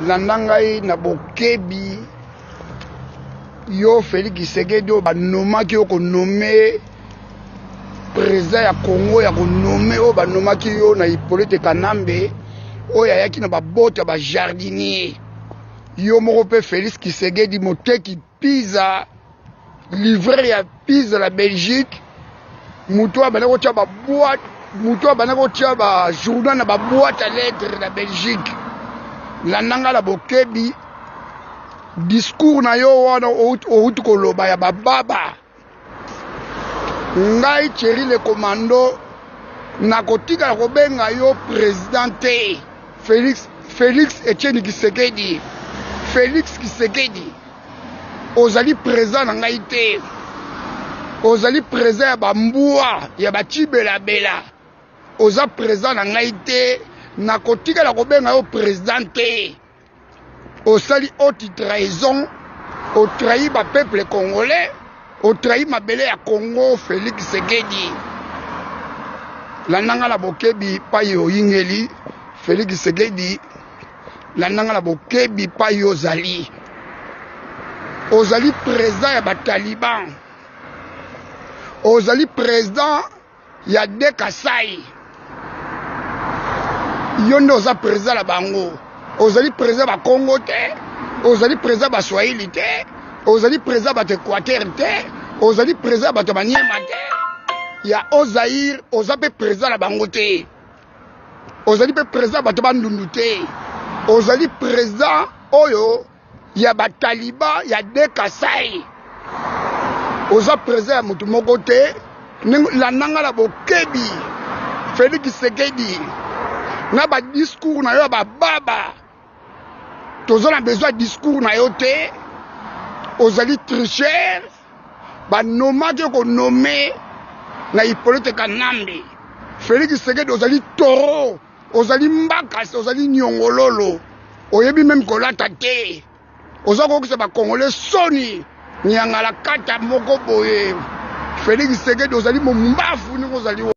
Landangai na bokebi yo Félix Tshisekedi banomaki yo konome président ya Congo ya konome o banomaki yo na Hippolyte Kanambe oyo ayaki na babota ba jardinier yo moko pe Félix Tshisekedi moteki pizza livreur ya pizza la Belgique muto abana ko tia ba boîte muto abana ko tia ba journal na ba boîte à lettres la Belgique Landanga la bokebi discours na yo wana outu koloba ya bababa ngai Thierry le commando nakotika la kobenga yo présidenté Félix Etienne Tshisekedi Félix Tshisekedi ozali président na ngai te ozali président ya bambua ya batibela bela oza président na ngai te nakotika la kobenga yo présidenté osali haute trahison au trahi ba peuple congolais au trahi mabele ya Congo Félix Tshisekedi Landanga la bokebi pa yo yingeli Félix Tshisekedi Landanga la bokebi pa yo ozali président ya ba Taliban ozali président ya De Kasai yo nde oza président la bango ozali président ba Congo te ozali président ba Swahili te ozali président ba Équateur te ozali président ba Maniema te ya Ozaïr oza pe président la bango te ozali pe président ba Bandundu te ozali président oyo ya ba Taliban ya De Kasai oza président ya mutu moko te Landanga la bokebi Félix Tshisekedi na ba discours na yo ba baba tozo na besoin discours na yo te ozali tricheur ba nomaki ko nommer na Hippolyte Kanambe Félix Tshisekedi ozali toro ozali mbakasi ozali nyongololo oyebi même kolata te oza kokisa ba Congolais soni nyangala kata moko boye Félix Tshisekedi ozali mombafu ni ozali